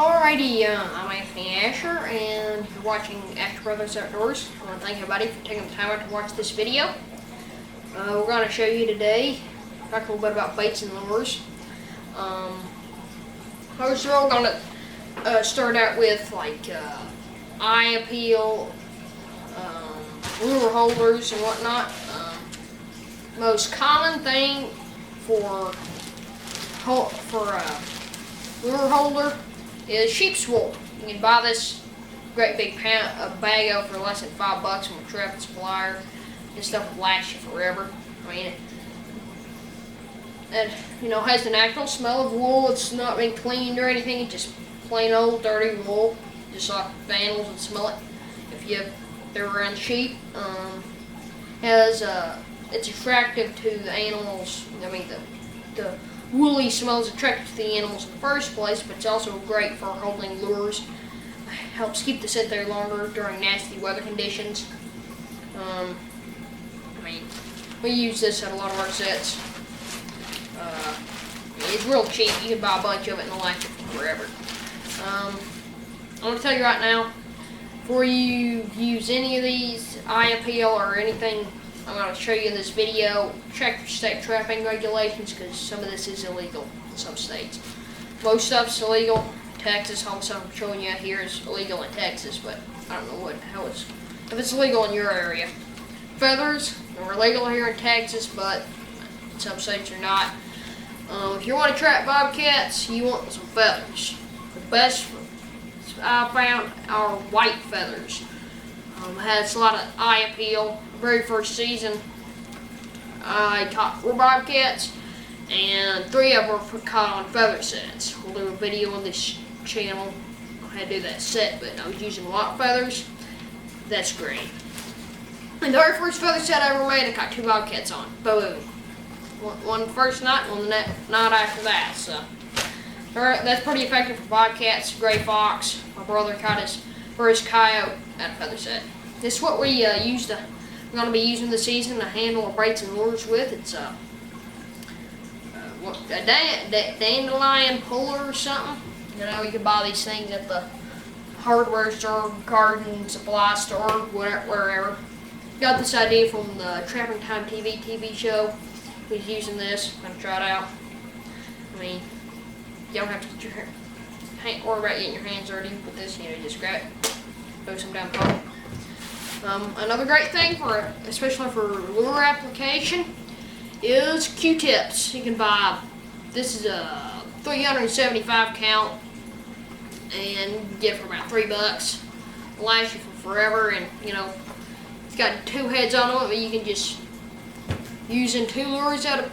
Alrighty, I'm Anthony Asher, and you're watching Asher Brothers Outdoors. I want to thank everybody for taking the time out to watch this video. We're going to show you today, talk a little bit about baits and lures. First of all, we're going to start out with eye appeal, lure holders and whatnot. Most common thing for lure holder is sheep's wool. You can buy this great big bag out for less than $5 from a Tractor Supply. This stuff will last you forever. I mean, it has the natural smell of wool. It's not been cleaned or anything. It's just plain old dirty wool, just like the animals would smell it if they're around sheep. It's attractive to the animals. I mean, the woolly smell is attractive to the animals in the first place, but it's also great for holding lures. Helps keep the scent there longer during nasty weather conditions. I mean, we use this at a lot of our sets. It's real cheap. You can buy a bunch of it and it'll last you forever. I'm going to tell you right now, before you use any of these eye appeal or anything I'm going to show you in this video, check your state trapping regulations, because some of this is illegal in some states. Most stuff's illegal. Texas, all the stuff I'm showing you out here is illegal in Texas, but I don't know if it's illegal in your area. Feathers are legal here in Texas, but in some states are not. If you want to trap bobcats, you want some feathers. The best I found are white feathers. It has a lot of eye appeal. Very first season, I caught 4 bobcats, and 3 of them were caught on feather sets. We'll do a video on this channel on how to do that set, but I was using white feathers. That's great. And the very first feather set I ever made, I caught 2 bobcats on. Boom. One the first night, one the night after that. So that's pretty effective for bobcats. Gray fox. My brother caught his first coyote at a feather set. This is what we we're going to be using this season to handle our baits and lures with. It's a dandelion puller or something. You can buy these things at the hardware store, garden supply store, wherever. Got this idea from the Trapping Time TV show. He's using this. I'm going to try it out. I mean, you don't have to worry about getting your hands dirty with this. Just grab it, throw some down the hole. Another great thing especially for lure application, is Q-tips. You can buy, this is a 375 count, and you can get it for about $3. It'll last you for forever, and it's got 2 heads on them, but you can just using 2 lures out of,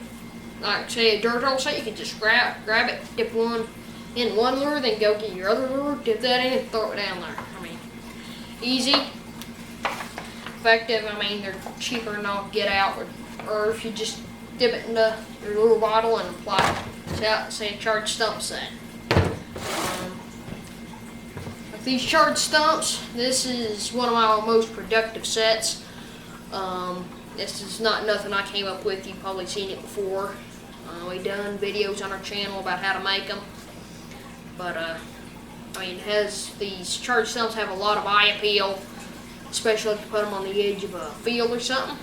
like say a dirt hole set, you can just grab it, dip one in one lure, then go get your other lure, dip that in, and throw it down there. I mean, easy. Effective. I mean, they're cheaper than all get out, or if you just dip it into your lure bottle and apply it, say a charged stump set. With these charged stumps, this is one of my most productive sets. This is not nothing I came up with. You've probably seen it before. We've done videos on our channel about how to make them, but I mean, these charged stumps have a lot of eye appeal. Especially if you put them on the edge of a field or something.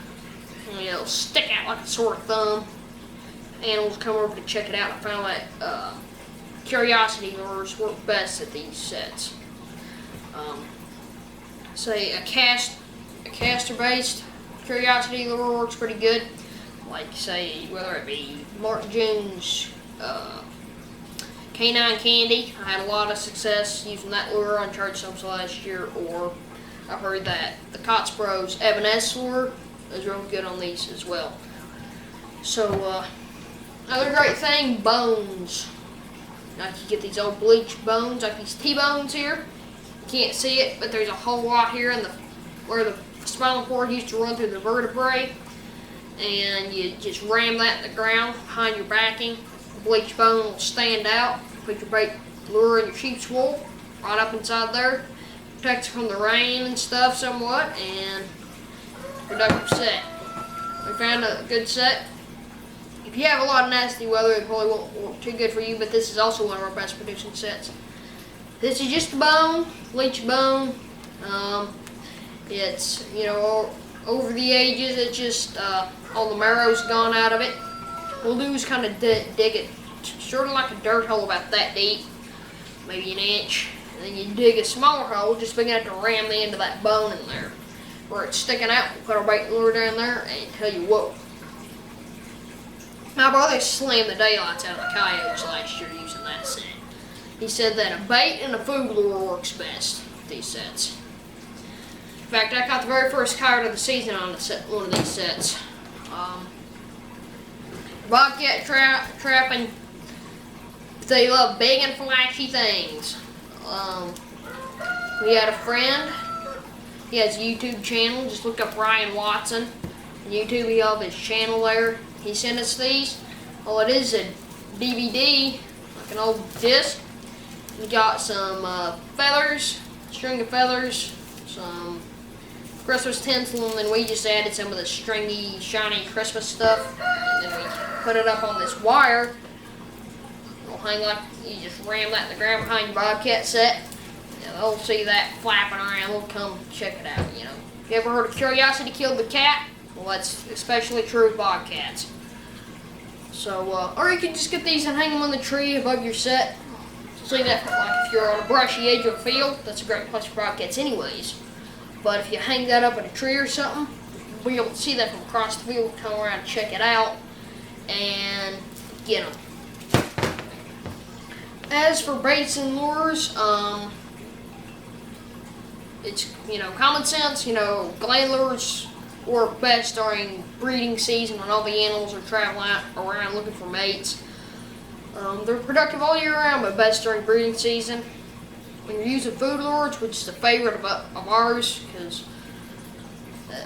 And it'll stick out like a sore thumb. Animals come over to check it out. I found that curiosity lures work best at these sets. Say a caster-based curiosity lure works pretty good. Like say whether it be Martin Jones Canine Candy. I had a lot of success using that lure on charged stumps last year, or I've heard that the Cots Bros Evanescence lure is real good on these as well. So, another great thing, bones. Like you get these old bleached bones, like these T-bones here. You can't see it, but there's a hole out here where the spinal cord used to run through the vertebrae. And you just ram that in the ground behind your backing. The bleached bone will stand out. Put your bait lure in your sheep's wool right up inside there. Protects from the rain and stuff somewhat, and productive set. We found a good set. If you have a lot of nasty weather, it probably won't work too good for you, but this is also one of our best producing sets. This is just a bone, leech bone. It's, you know, over the ages, it's just all the marrow's gone out of it. What we'll do is kind of dig it sort of like a dirt hole about that deep, maybe an inch. And then you dig a smaller hole, just big enough to ram the end of that bone in there. Where it's sticking out, we'll put our bait lure down there and tell you what. My brother slammed the daylights out of the coyotes last year using that set. He said that a bait and a food lure works best with these sets. In fact, I caught the very first coyote of the season on one of these sets. Bobcat trapping, they love big and flashy things. We had a friend, he has a YouTube channel, just look up Ryan Watson on YouTube, he has his channel there. He sent us these. Well, it is a DVD, like an old disc. We got some feathers, string of feathers, some Christmas tinsel, and then we just added some of the stringy, shiny Christmas stuff. And then we put it up on this wire. It'll hang like, you just ram that in the ground behind your Bobcat set. And they'll see that flapping around, they'll come check it out, you know. You ever heard of curiosity killed the cat? Well, that's especially true with bobcats. So, or you can just get these and hang them on the tree above your set. See that, like if you're on a brushy edge of a field, that's a great place for bobcats anyways. But if you hang that up in a tree or something, you'll be able to see that from across the field, come around and check it out, and get them. As for baits and lures, it's, you know, common sense, you know, gland lures work best during breeding season when all the animals are traveling around looking for mates. They're productive all year round, but best during breeding season. When you're using food lures, which is a favorite of ours, because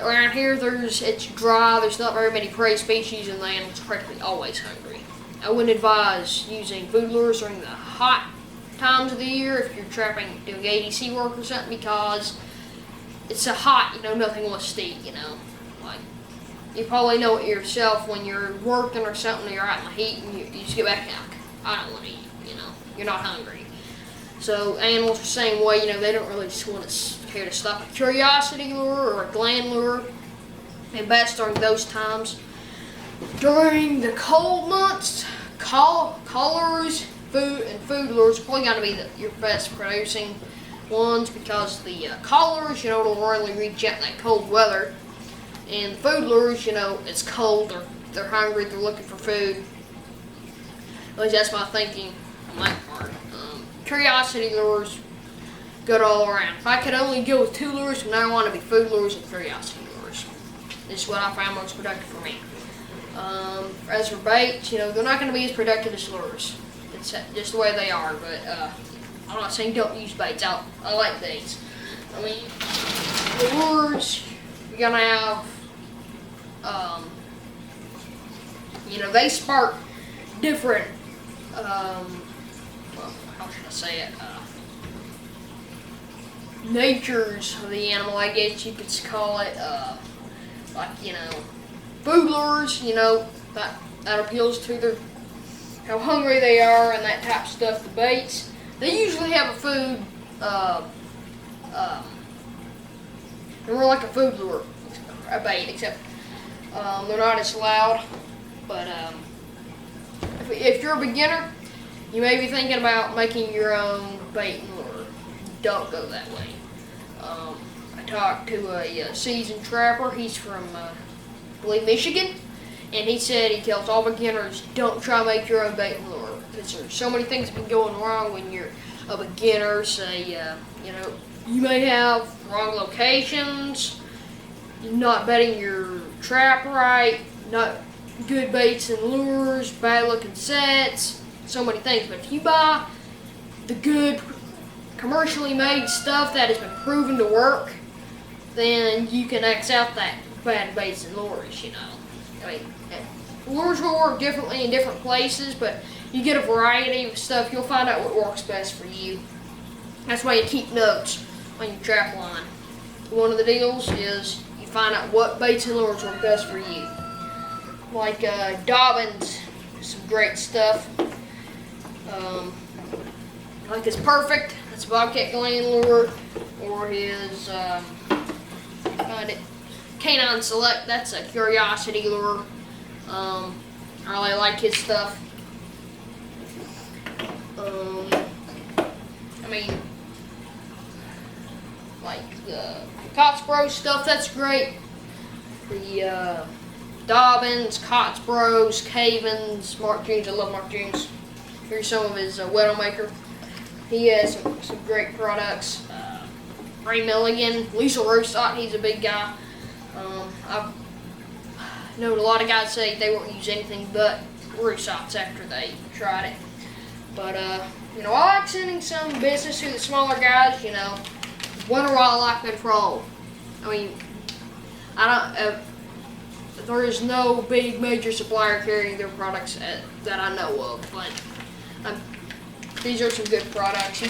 around here it's dry, there's not very many prey species, and the animals are practically always hungry. I wouldn't advise using food lures during the hot times of the year if you're trapping, doing ADC work or something, because it's so hot, you know, nothing wants to eat, you know. Like, you probably know it yourself when you're working or something, you're out in the heat, and you just get back and like, I don't want to eat, you know, you're not hungry. So animals are the same way, you know, they don't really just want to care to stop a curiosity lure or a gland lure. And best during those times. During the cold months, collars, food lures are probably going to be your best producing ones, because the collars, you know, it'll really reach out in that cold weather. And the food lures, you know, it's cold, they're hungry, they're looking for food. At least that's my thinking on that part. Curiosity lures, good all around. If I could only go with two lures, from now on it'd be food lures and curiosity lures. This is what I found most productive for me. As for baits, you know, they're not going to be as productive as lures. It's just the way they are, but I'm not saying don't use baits. I like baits. I mean, the lures, you're going to have, you know, they spark different, well, how should I say it, natures of the animal, I guess you could call it, like, you know, food lures, you know, that appeals to how hungry they are and that type of stuff. The baits, they usually have a food, they're more like a food lure, a bait, except they're not as loud. But if you're a beginner, you may be thinking about making your own bait and lure. Don't go that way. I talked to a seasoned trapper. He's from, I believe, Michigan. And he said he tells all beginners, don't try to make your own bait and lure. Because there's so many things that can go wrong when you're a beginner. Say, you know, you may have wrong locations, not bedding your trap right, not good baits and lures, bad looking sets, so many things. But if you buy the good commercially made stuff that has been proven to work, then you can X out that bad baits and lures, you know. I mean, lures will work differently in different places, but you get a variety of stuff, you'll find out what works best for you. That's why you keep notes on your trap line. One of the deals is you find out what baits and lures work best for you. Like Dobbins, some great stuff. Like this Perfect, it's Bobcat Gland lure, or his find it, Canine Select. That's a curiosity lure. I really like his stuff. I mean, like the Cotsbro stuff, that's great. The Dobbins, Cotsbros, Cavens, Mark Jones. I love Mark Jones. Here's some of his Widowmaker. He has some great products. Ray Milligan, Lisa Rostott, he's a big guy. I've known a lot of guys say they won't use anything but Rosotts after they tried it. But, you know, I like sending some business to the smaller guys, you know. Winter Wildlife Control. I mean, there is no big major supplier carrying their products that I know of, but these are some good products.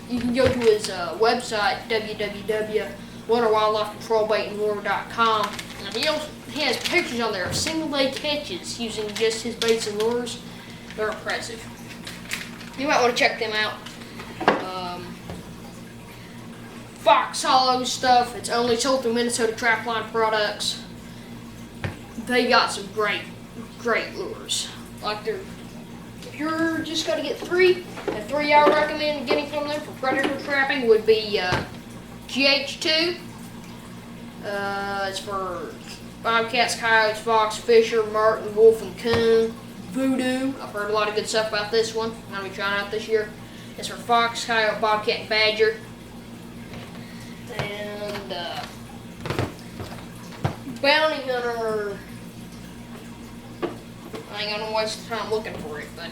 You can go to his website, www.winterwildlifecontrolbaitandlure.com, and he has pictures on there of single-day catches using just his baits and lures. They're impressive. You might want to check them out. Fox Hollow stuff. It's only sold through Minnesota Trapline Products. They got some great lures. Like if you're just going to get three, the three I would recommend getting from them for predator trapping would be GH2. It's for bobcats, coyotes, fox, fisher, martin, wolf, and coon. Voodoo. I've heard a lot of good stuff about this one. I'm going to be trying out this year. It's for fox, coyote, bobcat, and badger. And Bounty Hunter. I ain't gonna waste time looking for it, but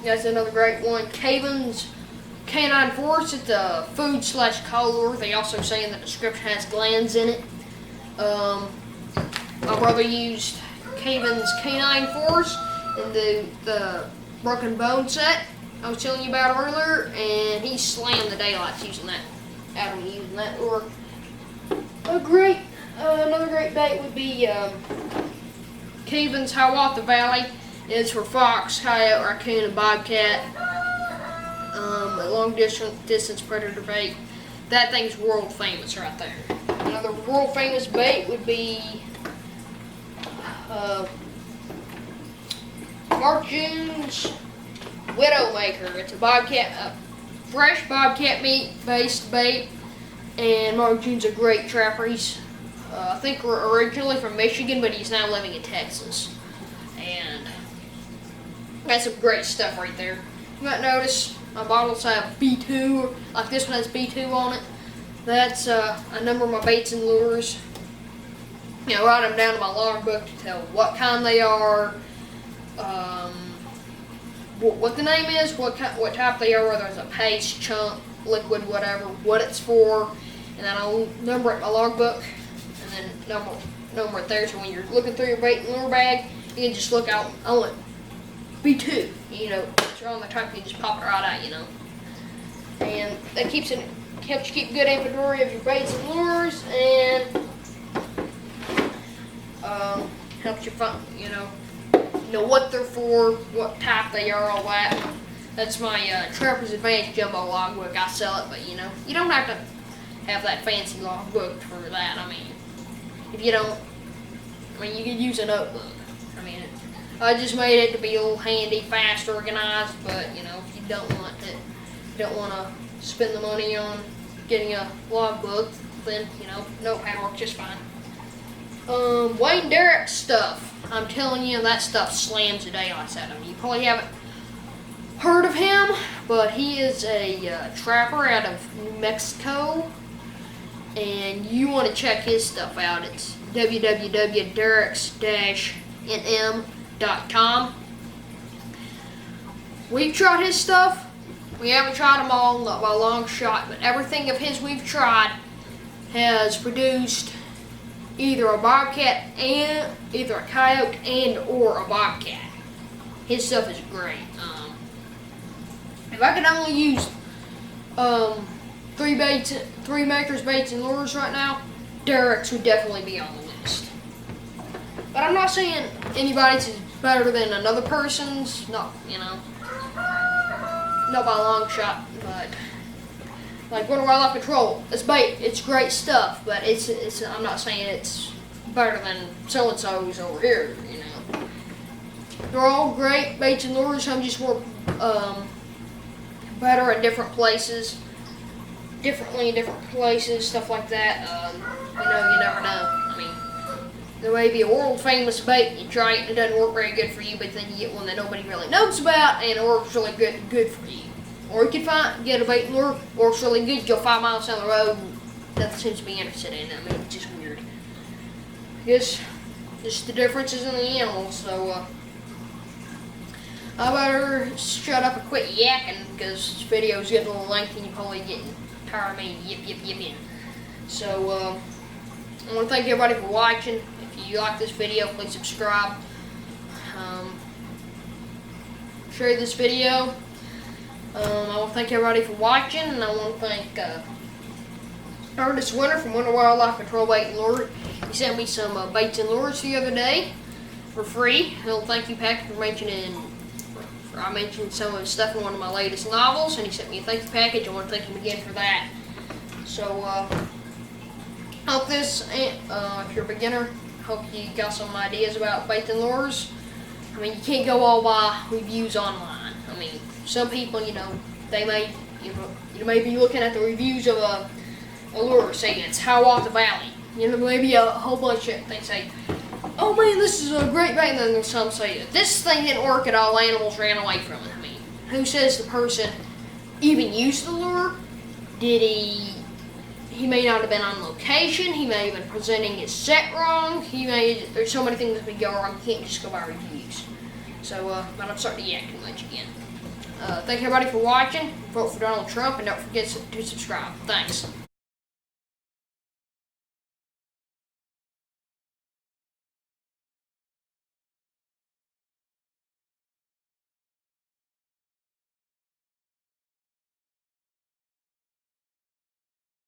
that's another great one. Cavens Canine Force. It's a food/cow lure. They also say in the description has glands in it. My brother used Cavens Canine Force in the Broken Bone set I was telling you about earlier, and he slammed the daylights using that. Adam using that lure. Another great bait would be Cavens Hiawatha Valley. It's for fox, coyote, raccoon, and bobcat. A long distance predator bait. That thing's world famous right there. Another world famous bait would be Mark Jones Widowmaker. It's a fresh bobcat meat based bait, and Mark Jones a great trapper. He's I think we're originally from Michigan, but he's now living in Texas. And that's some great stuff right there. You might notice my bottles have B2, like this one has B2 on it. That's a number of my baits and lures. You know, write them down in my logbook to tell what kind they are, what the name is, what type they are, whether it's a paste, chunk, liquid, whatever, what it's for, and then I'll number it in my logbook. And then number it there, so when you're looking through your bait and lure bag, you can just look out on it. B2, you know, it's on the top, you can just pop it right out, you know. And that helps you keep good inventory of your baits and lures, and helps you find, you know what they're for, what type they are, all that. That's my Trapper's Advantage Jumbo logbook. I sell it, but you know, you don't have to have that fancy logbook for that. I mean, if you don't, you could use a notebook. I mean, I just made it to be a little handy, fast, organized. But you know, if you don't want to spend the money on getting a logbook, then you know, notepad works just fine. Wayne Derrick stuff. I'm telling you, that stuff slams the daylights out of him. You probably haven't heard of him, but he is a trapper out of New Mexico, and you want to check his stuff out. It's www.derricks-nm.com. We've tried his stuff. We haven't tried them all, not by a long shot, but everything of his we've tried has produced either a bobcat and either a coyote and or a bobcat. His stuff is great. If I could only use three makers, baits, and lures right now, Derrick's would definitely be on the list. But I'm not saying anybody's is better than another person's. Not by a long shot. But like Winter Wildlife Control. It's bait. It's great stuff, but it's. I'm not saying it's better than so and so's over here. You know, they're all great baits and lures. Some just work better at different places, differently in different places, stuff like that. You know, you never know. I mean, there may be a world famous bait, you try it and it doesn't work very good for you, but then you get one that nobody really knows about and it works really good for you. Or you can get a bait and lure, works really good, you go 5 miles down the road and nothing seems to be interested in it. I mean, it's just weird. I guess just the differences in the animals, so I better shut up and quit yakking because this video's getting a little lengthy and you're probably getting tired of me yipping. So, I want to thank everybody for watching. If you like this video, please subscribe. Share this video. I want to thank everybody for watching, and I want to thank Ernest Winter from Winter Wildlife Control Bait and Lure. He sent me some baits and lures the other day for free. Thank you, Patrick, for mentioning. I mentioned some of his stuff in one of my latest novels, and he sent me a thank you package. I want to thank him again for that. So, hope this, if you're a beginner, hope you got some ideas about bait and lures. I mean, you can't go all by reviews online. I mean, some people, you know, they may, you may be looking at the reviews of a lure, say it's Hiawatha Valley. You know, maybe a whole bunch of, they say, oh man, this is a great bait, and then some say, this thing didn't work at all, animals ran away from it. I mean, who says the person even used the lure? Did he may not have been on location, he may have been presenting his set wrong, there's so many things that could go wrong, you can't just go by reviews. So, but I'm starting to yak too much again. Thank everybody for watching, vote for Donald Trump, and don't forget to subscribe. Thanks.